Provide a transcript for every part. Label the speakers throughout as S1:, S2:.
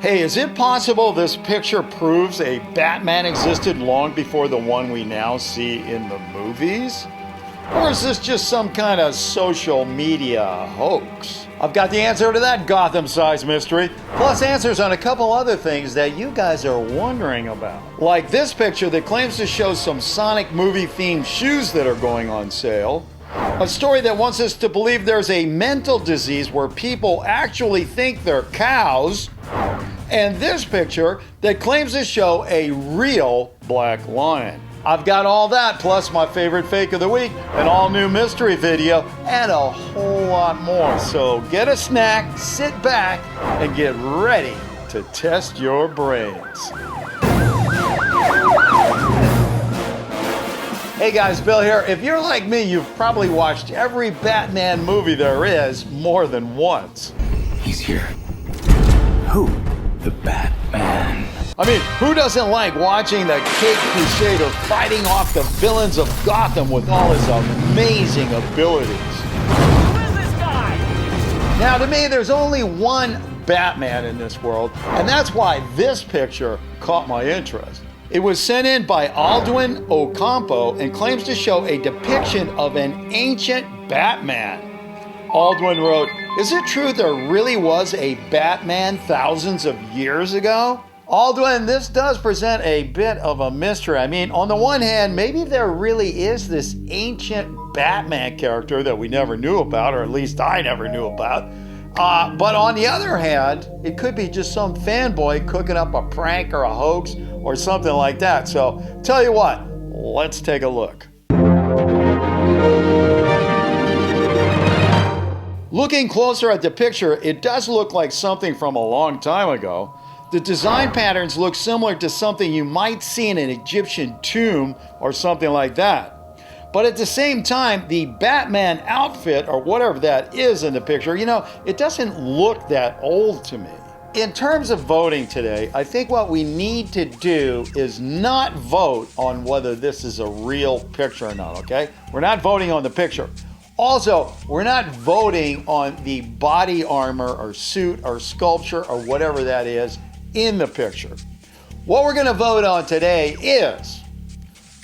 S1: Hey, is it possible this picture proves a Batman existed long before the one we now see in the movies? Or is this just some kind of social media hoax? I've got the answer to that Gotham-sized mystery, plus answers on a couple other things that you guys are wondering about. Like this picture that claims to show some Sonic movie-themed shoes that are going on sale. A story that wants us to believe there's a mental disease where people actually think they're cows. And this picture that claims to show a real black lion. I've got all that, plus my favorite fake of the week, an all-new mystery video, and a whole lot more. So get a snack, sit back, and get ready to test your brains. Hey guys, Bill here. If you're like me, you've probably watched every Batman movie there is more than once.
S2: He's here. Who? The Batman.
S1: I mean, who doesn't like watching the Cape Crusader fighting off the villains of Gotham with all his amazing abilities?
S3: Who is this guy?
S1: Now, to me, there's only one Batman in this world, and that's why this picture caught my interest. It was sent in by Aldwin Ocampo and claims to show a depiction of an ancient Batman. Aldwin wrote, "Is it true there really was a Batman thousands of years ago?" Aldwin, this does present a bit of a mystery. I mean, on the one hand, maybe there really is this ancient Batman character that we never knew about, or at least I never knew about. But on the other hand, it could be just some fanboy cooking up a prank or a hoax or something like that. So, tell you what, let's take a look. Looking closer at the picture, it does look like something from a long time ago. The design patterns look similar to something you might see in an Egyptian tomb or something like that. But at the same time, the Batman outfit, or whatever that is in the picture, it doesn't look that old to me. In terms of voting today, I think what we need to do is not vote on whether this is a real picture or not, okay? We're not voting on the picture. Also, we're not voting on the body armor or suit or sculpture or whatever that is in the picture. What we're going to vote on today is,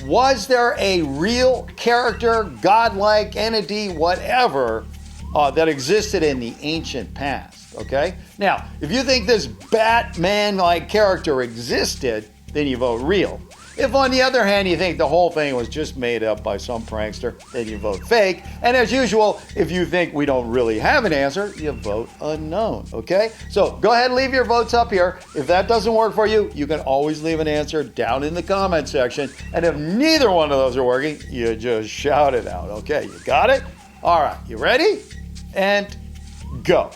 S1: was there a real character, godlike entity, whatever, that existed in the ancient past, okay? Now, if you think this Batman-like character existed, then you vote real. If, on the other hand, you think the whole thing was just made up by some prankster, then you vote fake. And as usual, if you think we don't really have an answer, you vote unknown, okay? So go ahead and leave your votes up here. If that doesn't work for you, you can always leave an answer down in the comment section. And if neither one of those are working, you just shout it out, okay? You got it? All right, you ready? And go.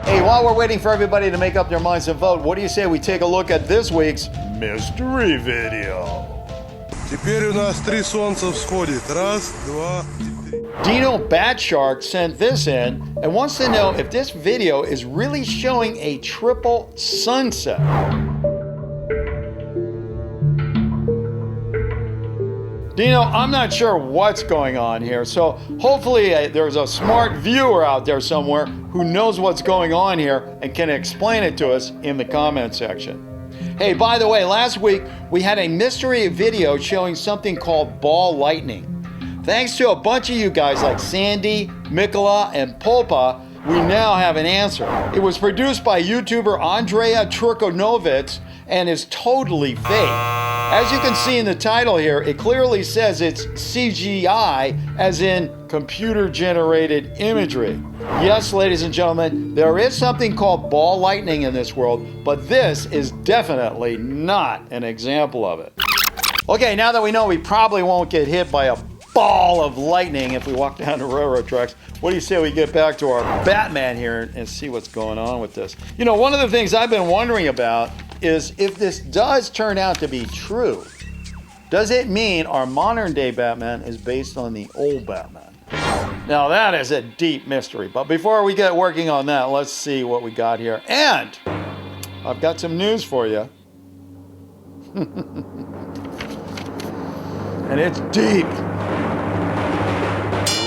S1: Hey, while we're waiting for everybody to make up their minds and vote, what do you say we take a look at this week's mystery video?
S4: Теперь у нас 3 солнца всходит. Раз, два, три.
S1: Dino Batshark sent this in and wants to know if this video is really showing a triple sunset. Dino, I'm not sure what's going on here, so hopefully there's a smart viewer out there somewhere who knows what's going on here and can explain it to us in the comment section. Hey, by the way, last week we had a mystery video showing something called ball lightning. Thanks to a bunch of you guys like Sandy, Mikola, and Pulpa, we now have an answer. It was produced by YouTuber Andrea Turkonovitz and is totally fake. As you can see in the title here, it clearly says it's CGI, as in computer-generated imagery. Yes, ladies and gentlemen, there is something called ball lightning in this world, but this is definitely not an example of it. Okay, now that we know we probably won't get hit by a ball of lightning if we walk down the railroad tracks, what do you say we get back to our Batman here and see what's going on with this? One of the things I've been wondering about is if this does turn out to be true, does it mean our modern day Batman is based on the old Batman? Now that is a deep mystery, but before we get working on that, let's see what we got here. And I've got some news for you. And it's deep.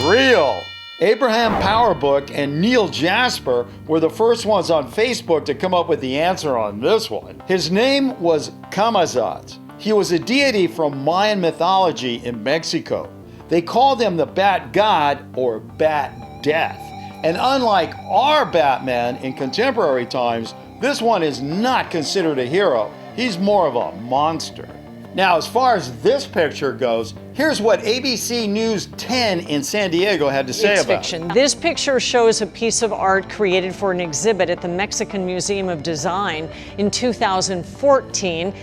S1: real. Abraham Powerbook and Neil Jasper were the first ones on Facebook to come up with the answer on this one. His name was Camazotz. He was a deity from Mayan mythology in Mexico. They called him the Bat God or Bat Death. And unlike our Batman in contemporary times, this one is not considered a hero. He's more of a monster. Now, as far as this picture goes, here's what ABC News 10 in San Diego had to say about it.
S5: It's fiction. This picture shows a piece of art created for an exhibit at the Mexican Museum of Design in 2014.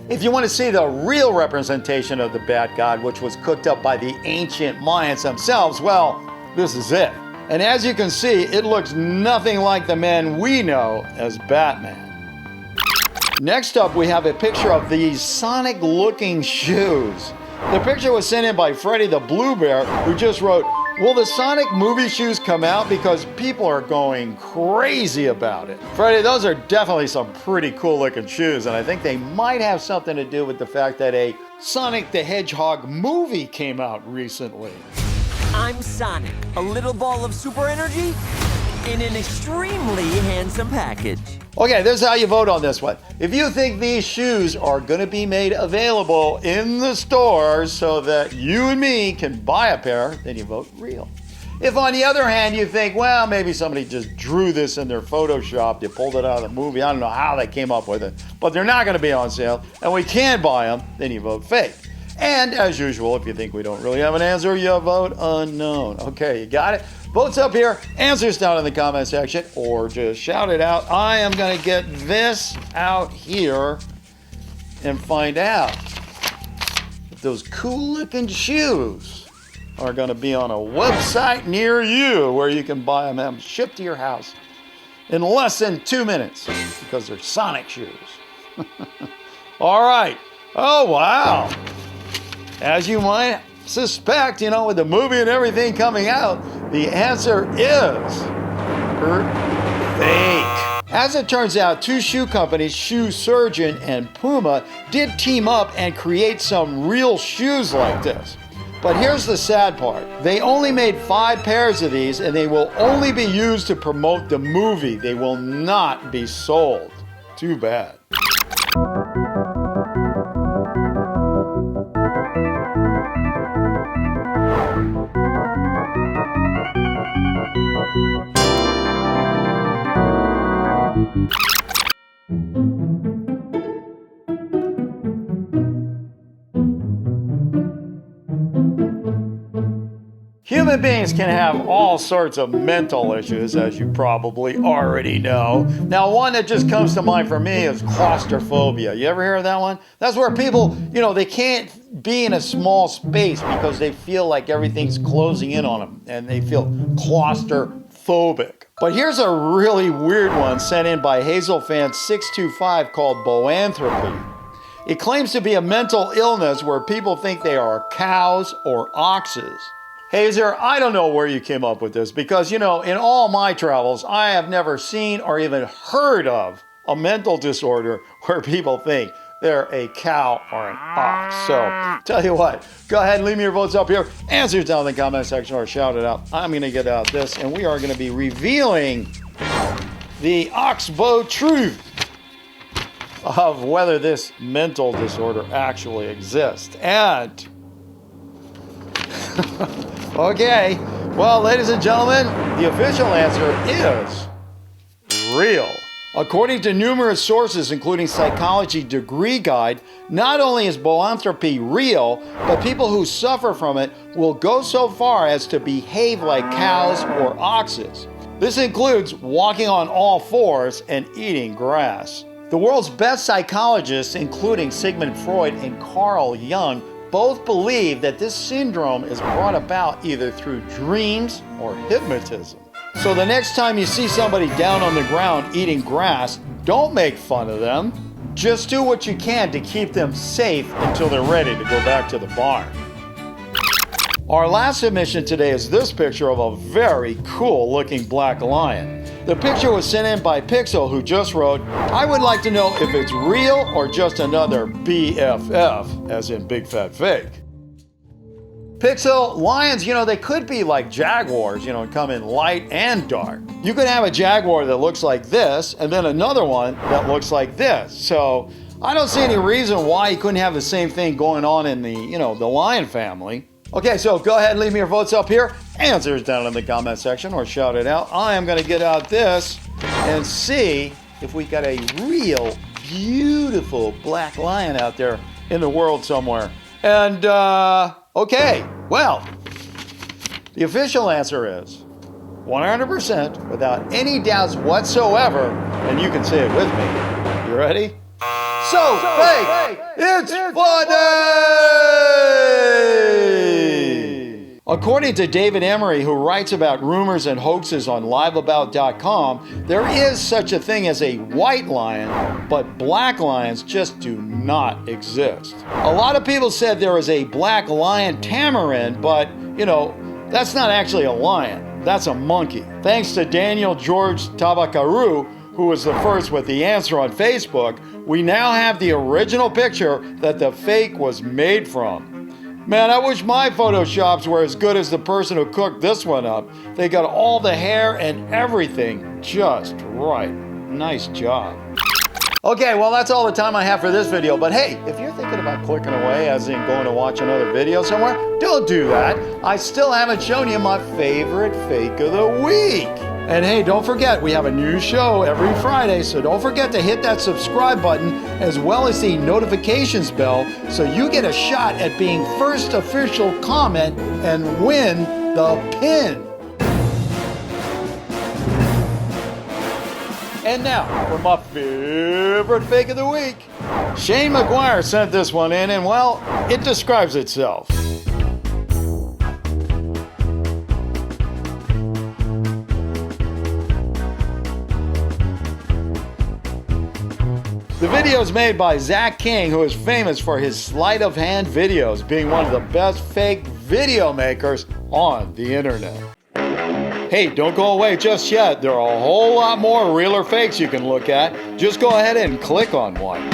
S1: If you want to see the real representation of the Bat God, which was cooked up by the ancient Mayans themselves, well, this is it. And as you can see, it looks nothing like the man we know as Batman. Next up, we have a picture of these Sonic-looking shoes. The picture was sent in by Freddy the Blue Bear, who just wrote, "Will the Sonic movie shoes come out? Because people are going crazy about it." Freddy, those are definitely some pretty cool-looking shoes, and I think they might have something to do with the fact that a Sonic the Hedgehog movie came out recently.
S3: I'm Sonic, a little ball of super energy in an extremely handsome package.
S1: Okay, this is how you vote on this one. If you think these shoes are going to be made available in the stores so that you and me can buy a pair, then you vote real. If on the other hand you think, well, maybe somebody just drew this in their Photoshop, they pulled it out of the movie, I don't know how they came up with it, but they're not going to be on sale and we can buy them, then you vote fake. And as usual, if you think we don't really have an answer, you vote unknown. Okay, you got it? Votes up here, answers down in the comment section, or just shout it out. I am going to get this out here and find out if those cool-looking shoes are going to be on a website near you where you can buy them and have them shipped to your house in less than 2 minutes because they're Sonic shoes. All right. Oh, wow. As you might suspect, you know, with the movie and everything coming out, the answer is fake. As it turns out, two shoe companies, Shoe Surgeon and Puma, did team up and create some real shoes like this. But here's the sad part. They only made 5 pairs of these and they will only be used to promote the movie. They will not be sold. Too bad. Human beings can have all sorts of mental issues, as you probably already know. Now, one that just comes to mind for me is claustrophobia. You ever hear of that one? That's where people, you know, they can't be in a small space because they feel like everything's closing in on them and they feel claustrophobic. But here's a really weird one sent in by HazelFan625 called Boanthropy. It claims to be a mental illness where people think they are cows or oxes. Hazer, I don't know where you came up with this because, you know, in all my travels, I have never seen or even heard of a mental disorder where people think they're a cow or an ox. So, tell you what, go ahead and leave me your votes up here. Answers down in the comment section or shout it out. I'm going to get out this and we are going to be revealing the Oxbow truth of whether this mental disorder actually exists. And okay, well, ladies and gentlemen, the official answer is real. According to numerous sources, including Psychology Degree Guide, not only is boanthropy real, but people who suffer from it will go so far as to behave like cows or oxes. This includes walking on all fours and eating grass. The world's best psychologists, including Sigmund Freud and Carl Jung, both believe that this syndrome is brought about either through dreams or hypnotism. So the next time you see somebody down on the ground eating grass, don't make fun of them. Just do what you can to keep them safe until they're ready to go back to the barn. Our last submission today is this picture of a very cool looking black lion. The picture was sent in by Pixel, who just wrote, I would like to know if it's real or just another BFF, as in big fat fake. Pixel, lions, they could be like jaguars, and come in light and dark. You could have a jaguar that looks like this, and then another one that looks like this. So I don't see any reason why you couldn't have the same thing going on in the, the lion family. Okay, so go ahead and leave me your votes up here. Answers down in the comment section or shout it out. I am going to get out this and see if we got a real beautiful black lion out there in the world somewhere. And, okay, well, the official answer is 100% without any doubts whatsoever, and you can say it with me. You ready? So fake, it's funny! According to David Emery, who writes about rumors and hoaxes on liveabout.com, there is such a thing as a white lion, but black lions just do not exist. A lot of people said there is a black lion tamarin, but, that's not actually a lion. That's a monkey. Thanks to Daniel George Tabakaru, who was the first with the answer on Facebook, we now have the original picture that the fake was made from. Man, I wish my photoshops were as good as the person who cooked this one up. They got all the hair and everything just right. Nice job. Okay, well, that's all the time I have for this video. But hey, if you're thinking about clicking away, as in going to watch another video somewhere, don't do that. I still haven't shown you my favorite fake of the week. And hey, don't forget, we have a new show every Friday, so don't forget to hit that subscribe button as well as the notifications bell so you get a shot at being first official comment and win the pin. And now, for my favorite fake of the week. Shane McGuire sent this one in, and well, it describes itself. The video is made by Zach King, who is famous for his sleight of hand videos, being one of the best fake video makers on the internet. Hey, don't go away just yet. There are a whole lot more real or fakes you can look at. Just go ahead and click on one.